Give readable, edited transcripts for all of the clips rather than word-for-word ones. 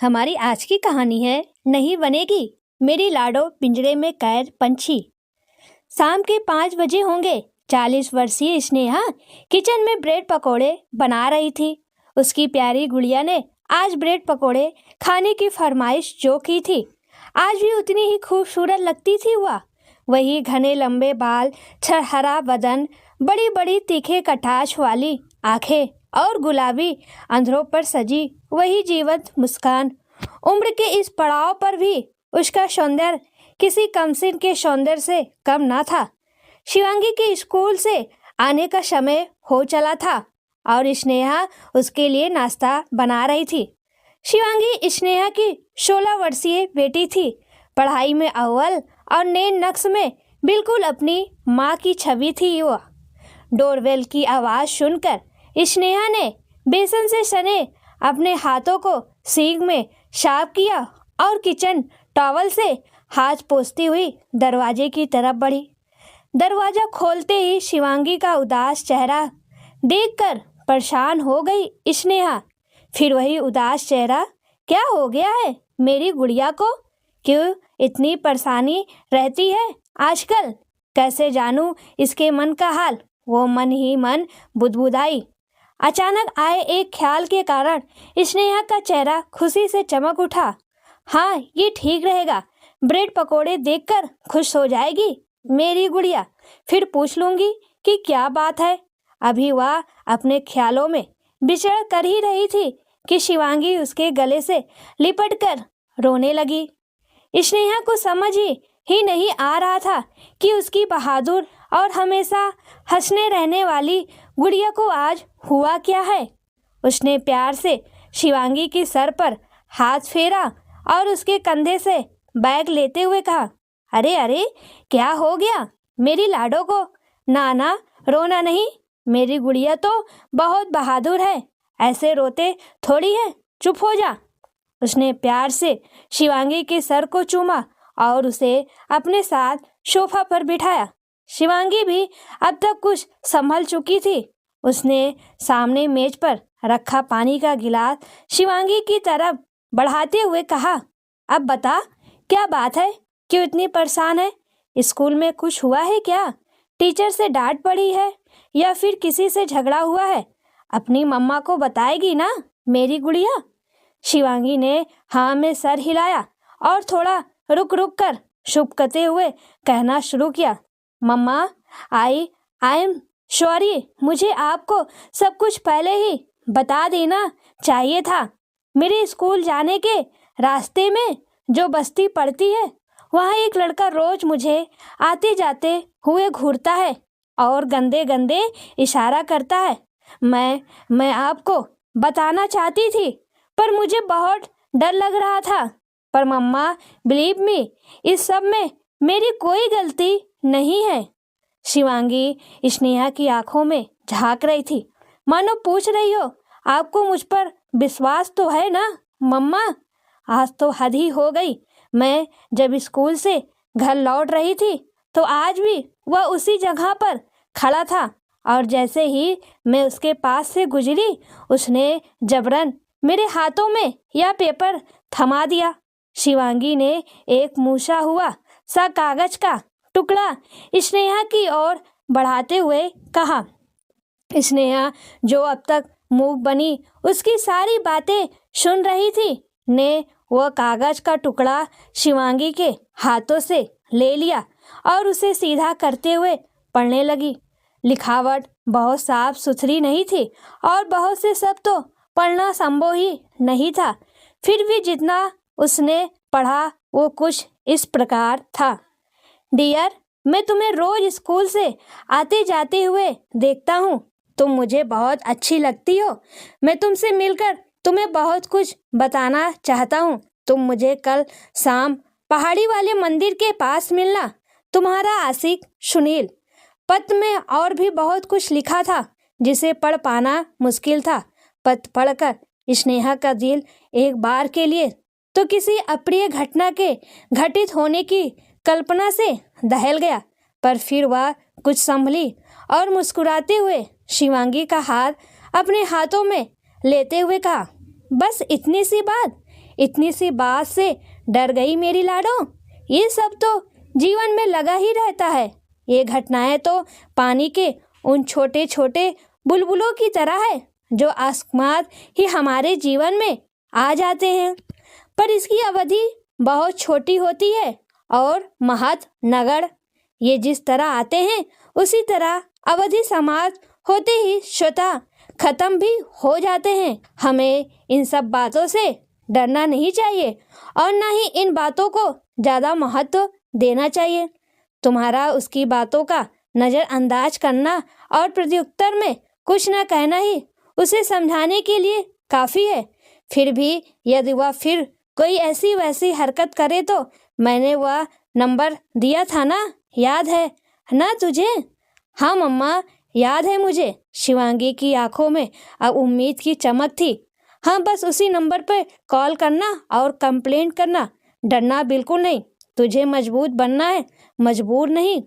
हमारी आज की कहानी है नहीं बनेगी मेरी लाडो पिंजरे में कैद पंछी। शाम के 5 बजे होंगे। 40 वर्षीय स्नेहा किचन में ब्रेड पकोड़े बना रही थी। उसकी प्यारी गुड़िया ने आज ब्रेड पकोड़े खाने की फरमाइश जो की थी, आज भी उतनी ही खूबसूरत लगती थी। वही घने लंबे बाल, छरहरा बदन, बड़ी बड़ी तीखे कटाक्ष वाली आंखें और गुलाबी अंधरों पर सजी वही जीवंत मुस्कान। उम्र के इस पड़ाव पर भी उसका सौंदर्य किसी कमसिन के सौंदर्य से कम ना था। शिवांगी के स्कूल से आने का समय हो चला था और स्नेहा उसके लिए नाश्ता बना रही थी। शिवांगी स्नेहा की 16 वर्षीय बेटी थी। पढ़ाई में अव्वल और नैन नक्श में बिल्कुल अपनी माँ की छवि थी। डोरबेल की आवाज़ सुनकर स्नेहा ने बेसन से सने अपने हाथों को सींग में साफ किया और किचन टॉवल से हाथ पोंछती हुई दरवाजे की तरफ बढ़ी। दरवाज़ा खोलते ही शिवांगी का उदास चेहरा देखकर परेशान हो गई स्नेहा। फिर वही उदास चेहरा, क्या हो गया है मेरी गुड़िया को? क्यों इतनी परेशानी रहती है आजकल? कैसे जानूं इसके मन का हाल? वो मन ही मन बुदबुदाई। अचानक आए एक ख्याल के कारण स्नेहा का चेहरा खुशी से चमक उठा। हाँ, ये ठीक रहेगा। ब्रेड पकोड़े देखकर खुश हो जाएगी मेरी गुड़िया। फिर पूछ लूँगी कि क्या बात है। अभी वह अपने ख्यालों में विचरण कर ही रही थी कि शिवांगी उसके गले से लिपट कर रोने लगी। स्नेहा को समझ ही नहीं आ रहा था कि उसकी बहादुर और हमेशा हंसने रहने वाली गुड़िया को आज हुआ क्या है। उसने प्यार से शिवांगी की सर पर हाथ फेरा और उसके कंधे से बैग लेते हुए कहा, अरे अरे, क्या हो गया मेरी लाडो को? ना, रोना नहीं। मेरी गुड़िया तो बहुत बहादुर है, ऐसे रोते थोड़ी है। चुप हो जा। उसने प्यार से शिवांगी के सर को चूमा और उसे अपने साथ सोफा पर बिठाया। शिवांगी भी अब तक कुछ संभल चुकी थी। उसने सामने मेज पर रखा पानी का गिलास शिवांगी की तरफ बढ़ाते हुए कहा, अब बता, क्या बात है? क्यों इतनी परेशान है? स्कूल में कुछ हुआ है क्या? टीचर से डांट पड़ी है या फिर किसी से झगड़ा हुआ है? अपनी मम्मा को बताएगी ना मेरी गुड़िया? शिवांगी ने हाँ में सर हिलाया और थोड़ा रुक कर शुभकते हुए कहना शुरू किया, मम्मा, आई एम सॉरी। मुझे आपको सब कुछ पहले ही बता देना चाहिए था। मेरे स्कूल जाने के रास्ते में जो बस्ती पड़ती है, वहाँ एक लड़का रोज मुझे आते जाते हुए घूरता है और गंदे गंदे इशारा करता है। मैं आपको बताना चाहती थी पर मुझे बहुत डर लग रहा था। पर मम्मा, बिलीव मी, इस सब में मेरी कोई गलती नहीं है। शिवांगी स्नेहा की आंखों में झांक रही थी, मानो पूछ रही हो, आपको मुझ पर विश्वास तो है ना मम्मा? आज तो हद ही हो गई। मैं जब स्कूल से घर लौट रही थी तो आज भी वह उसी जगह पर खड़ा था और जैसे ही मैं उसके पास से गुजरी, उसने जबरन मेरे हाथों में यह पेपर थमा दिया। शिवांगी ने एक मूसा हुआ सा कागज का टुकड़ा स्नेहा की ओर बढ़ाते हुए कहा। स्नेहा, जो अब तक मूक बनी उसकी सारी बातें सुन रही थी, ने वह कागज का टुकड़ा शिवांगी के हाथों से ले लिया और उसे सीधा करते हुए पढ़ने लगी। लिखावट बहुत साफ सुथरी नहीं थी और बहुत से शब्द तो पढ़ना संभव ही नहीं था। फिर भी जितना उसने पढ़ा वो कुछ इस प्रकार था, डियर, मैं तुम्हें रोज स्कूल से आते जाते हुए देखता हूँ। तुम मुझे बहुत अच्छी लगती हो। मैं तुमसे मिलकर तुम्हें बहुत कुछ बताना चाहता हूँ। तुम मुझे कल शाम पहाड़ी वाले मंदिर के पास मिलना। तुम्हारा आशिक सुनील। पत्र में और भी बहुत कुछ लिखा था जिसे पढ़ पाना मुश्किल था। पत्र पढ़कर स्नेहा का दिल एक बार के लिए तो किसी अप्रिय घटना के घटित होने की कल्पना से दहल गया, पर फिर वह कुछ संभली और मुस्कुराते हुए शिवांगी का हाथ अपने हाथों में लेते हुए कहा, बस इतनी सी बात, इतनी सी बात से डर गई मेरी लाडो। ये सब तो जीवन में लगा ही रहता है। ये घटनाएं तो पानी के उन छोटे छोटे बुलबुलों की तरह है जो अकस्मात ही हमारे जीवन में आ जाते हैं, पर इसकी अवधि बहुत छोटी होती है और महत नगण्य। ये जिस तरह आते हैं उसी तरह अवधि समाप्त होते ही स्वतः खत्म भी हो जाते हैं। हमें इन सब बातों से डरना नहीं चाहिए और न ही इन बातों को ज़्यादा महत्व देना चाहिए। तुम्हारा उसकी बातों का नज़रअंदाज करना और प्रत्युत्तर में कुछ न कहना ही उसे समझाने के लिए काफ़ी है। फिर भी यदि वह फिर कोई ऐसी वैसी हरकत करे तो मैंने वह नंबर दिया था ना, याद है ना तुझे? हाँ मम्मा, याद है मुझे। शिवांगी की आंखों में अब उम्मीद की चमक थी। हाँ, बस उसी नंबर पर कॉल करना और कंप्लेंट करना। डरना बिल्कुल नहीं, तुझे मजबूत बनना है, मजबूर नहीं।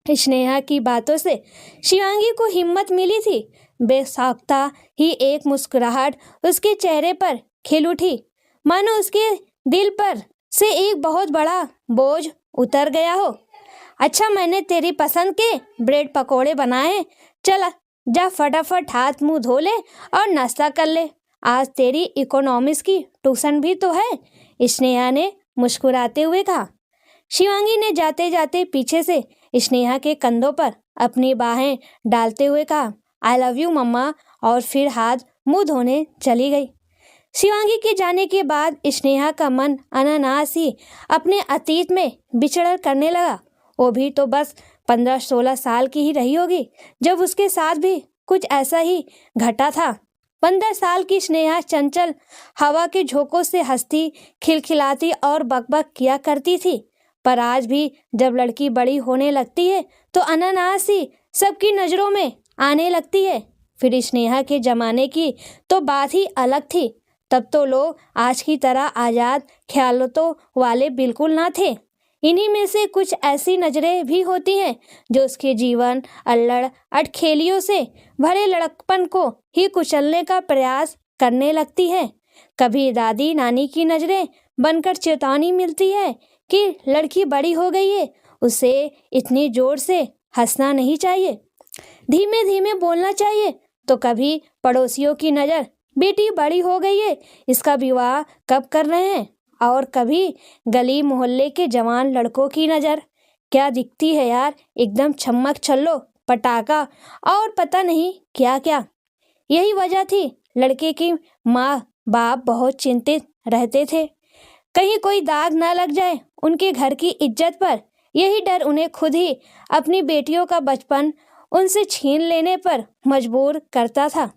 स्नेहा की बातों से शिवांगी को हिम्मत मिली थी। बेसाख्ता ही एक मुस्कुराहट उसके चेहरे पर खिल उठी, मानो उसके दिल पर से एक बहुत बड़ा बोझ उतर गया हो। अच्छा, मैंने तेरी पसंद के ब्रेड पकोड़े बनाए, चल जा फटाफट हाथ मुंह धो ले और नाश्ता कर ले। आज तेरी इकोनॉमिक्स की ट्यूशन भी तो है, स्नेहा ने मुस्कुराते हुए कहा। शिवांगी ने जाते जाते पीछे से स्नेहा के कंधों पर अपनी बाहें डालते हुए कहा, आई लव यू मम्मा, और फिर हाथ मुंह धोने चली गई। शिवांगी के जाने के बाद स्नेहा का मन अनायास ही अपने अतीत में विचरण करने लगा। वो भी तो बस 15-16 साल की ही रही होगी जब उसके साथ भी कुछ ऐसा ही घटा था। 15 साल की स्नेहा चंचल हवा के झोंकों से हंसती, खिलखिलाती और बकबक किया करती थी, पर आज भी जब लड़की बड़ी होने लगती है तो अनायास ही सबकी नज़रों में आने लगती है। फिर स्नेहा के ज़माने की तो बात ही अलग थी। तब तो लोग आज की तरह आज़ाद ख्यालों वाले बिल्कुल ना थे। इन्हीं में से कुछ ऐसी नज़रें भी होती हैं जो उसके जीवन अल्लड़ अटखेलियों से भरे लड़कपन को ही कुचलने का प्रयास करने लगती हैं। कभी दादी नानी की नज़रें बनकर चेतावनी मिलती है कि लड़की बड़ी हो गई है, उसे इतनी ज़ोर से हंसना नहीं चाहिए, धीमे धीमे बोलना चाहिए। तो कभी पड़ोसियों की नज़र, बेटी बड़ी हो गई है, इसका विवाह कब कर रहे हैं। और कभी गली मोहल्ले के जवान लड़कों की नज़र, क्या दिखती है यार, एकदम छम्मक छल्लो पटाखा और पता नहीं क्या क्या। यही वजह थी लड़के की माँ बाप बहुत चिंतित रहते थे, कहीं कोई दाग ना लग जाए उनके घर की इज्जत पर। यही डर उन्हें खुद ही अपनी बेटियों का बचपन उनसे छीन लेने पर मजबूर करता था।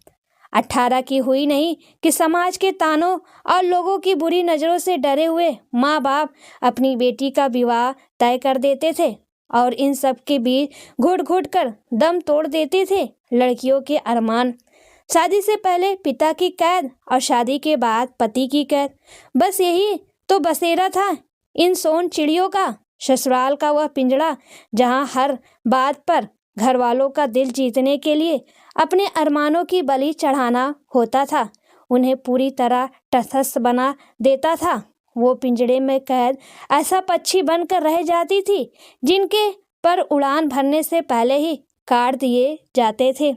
18 की हुई नहीं कि समाज के तानों और लोगों की बुरी नज़रों से डरे हुए माँ बाप अपनी बेटी का विवाह तय कर देते थे और इन सब के बीच घुट घुट कर दम तोड़ देते थे लड़कियों के अरमान। शादी से पहले पिता की कैद और शादी के बाद पति की कैद, बस यही तो बसेरा था इन सोन चिड़ियों का। ससुराल का वह पिंजड़ा जहाँ हर बात पर घर वालों का दिल जीतने के लिए अपने अरमानों की बलि चढ़ाना होता था, उन्हें पूरी तरह तटस्थ बना देता था। वो पिंजड़े में कैद ऐसा पक्षी बनकर रह जाती थी जिनके पर उड़ान भरने से पहले ही काट दिए जाते थे।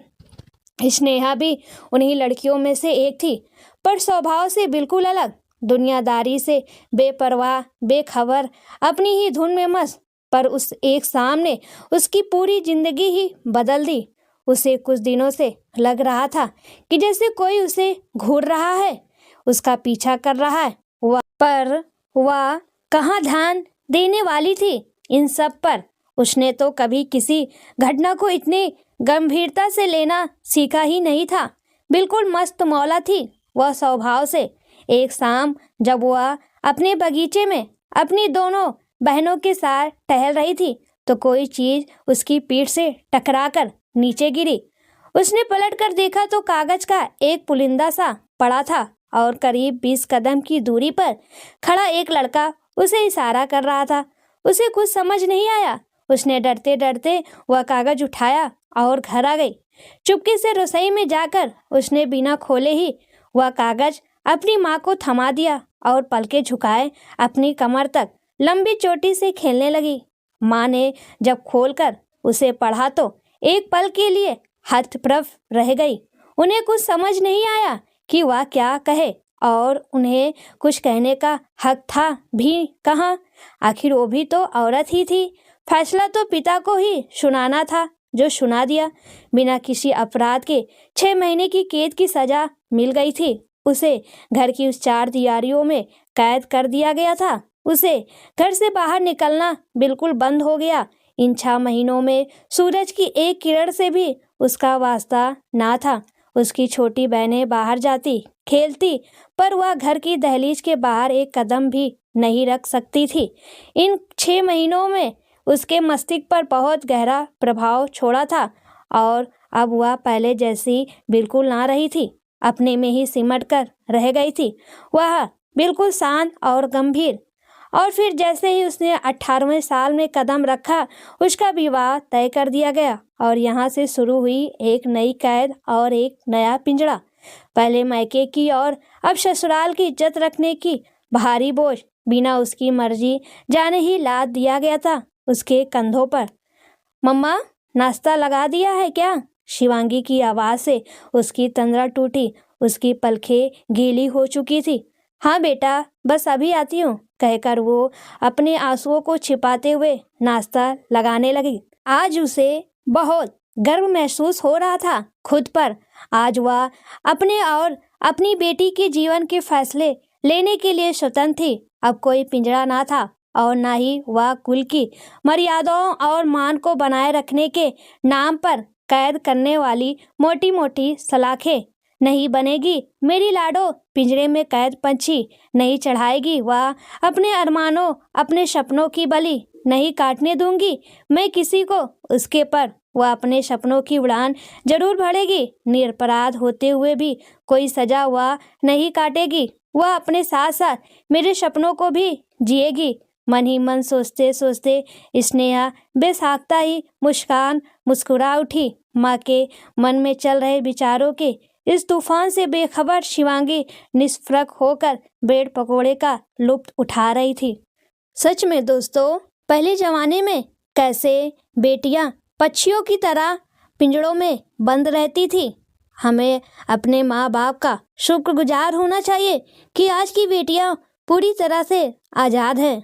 स्नेहा भी उन्हीं लड़कियों में से एक थी, पर स्वभाव से बिल्कुल अलग, दुनियादारी से बेपरवाह, बेखबर, अपनी ही धुन में मस्त। पर उस एक शाम ने उसकी पूरी जिंदगी ही बदल दी। उसे कुछ दिनों से लग रहा था कि जैसे कोई उसे घूर रहा है, उसका पीछा कर रहा है। पर वह कहाँ ध्यान देने वाली थी इन सब पर। उसने तो कभी किसी घटना को इतनी गंभीरता से लेना सीखा ही नहीं था। बिल्कुल मस्त मौला थी वह स्वभाव से। एक शाम जब वह अपने बगीचे में अपनी दोनों बहनों के साथ टहल रही थी तो कोई चीज़ उसकी पीठ से टकराकर नीचे गिरी। उसने पलटकर देखा तो कागज का एक पुलिंदा सा पड़ा था और करीब 20 कदम की दूरी पर खड़ा एक लड़का उसे इशारा कर रहा था। उसे कुछ समझ नहीं आया। उसने डरते डरते वह कागज उठाया और घर आ गई। चुपके से रसोई में जाकर उसने बिना खोले ही वह कागज अपनी माँ को थमा दिया और पलके झुकाए अपनी कमर तक लंबी चोटी से खेलने लगी। माँ ने जब खोलकर उसे पढ़ा तो एक पल के लिए हतप्रभ रह गई। उन्हें कुछ समझ नहीं आया कि वह क्या कहे और उन्हें कुछ कहने का हक था भी कहाँ। आखिर वो भी तो औरत ही थी। फैसला तो पिता को ही सुनाना था, जो सुना दिया। बिना किसी अपराध के 6 महीने की कैद की सजा मिल गई थी। उसे घर की उस 4 दीवारियों में कैद कर दिया गया था। उसे घर से बाहर निकलना बिल्कुल बंद हो गया। इन 6 महीनों में सूरज की एक किरण से भी उसका वास्ता ना था। उसकी छोटी बहनें बाहर जाती, खेलती, पर वह घर की दहलीज के बाहर एक कदम भी नहीं रख सकती थी। इन 6 महीनों में उसके मस्तिष्क पर बहुत गहरा प्रभाव छोड़ा था और अब वह पहले जैसी बिल्कुल ना रही थी। अपने में ही सिमट कर रह गई थी। वह बिल्कुल शांत और गंभीर। और फिर जैसे ही उसने 18वें साल में कदम रखा, उसका विवाह तय कर दिया गया और यहाँ से शुरू हुई एक नई कैद और एक नया पिंजड़ा। पहले मायके की और अब ससुराल की इज्जत रखने की भारी बोझ बिना उसकी मर्जी जाने ही लाद दिया गया था उसके कंधों पर। मम्मा, नाश्ता लगा दिया है क्या? शिवांगी की आवाज़ से उसकी तंद्रा टूटी। उसकी पलकें गीली हो चुकी थी। हाँ बेटा, बस अभी आती हूँ, कहकर वो अपने आंसुओं को छिपाते हुए नाश्ता लगाने लगी। आज उसे बहुत गर्व महसूस हो रहा था खुद पर। आज वह अपने और अपनी बेटी के जीवन के फैसले लेने के लिए स्वतंत्र थी। अब कोई पिंजरा ना था और ना ही वह कुल की मर्यादाओं और मान को बनाए रखने के नाम पर कैद करने वाली मोटी मोटी सलाखें नहीं बनेगी। मेरी लाडो पिंजरे में कैद पंछी नहीं चढ़ाएगी। वह अपने अरमानों, अपने सपनों की बलि नहीं काटने दूंगी मैं किसी को उसके पर। वह अपने सपनों की उड़ान जरूर भरेगी। निरपराध होते हुए भी कोई सजा वह नहीं काटेगी। वह अपने साथ साथ मेरे सपनों को भी जिएगी। मन ही मन सोचते सोचते स्नेहा बेसाख्ता ही मुस्कुरा उठी। माँ के मन में चल रहे विचारों के इस तूफान से बेखबर शिवांगी निष्प्रभ होकर ब्रेड पकोड़े का लुत्फ उठा रही थी। सच में दोस्तों, पहले जमाने में कैसे बेटियां पक्षियों की तरह पिंजड़ों में बंद रहती थी। हमें अपने माँ बाप का शुक्रगुजार होना चाहिए कि आज की बेटियां पूरी तरह से आज़ाद हैं।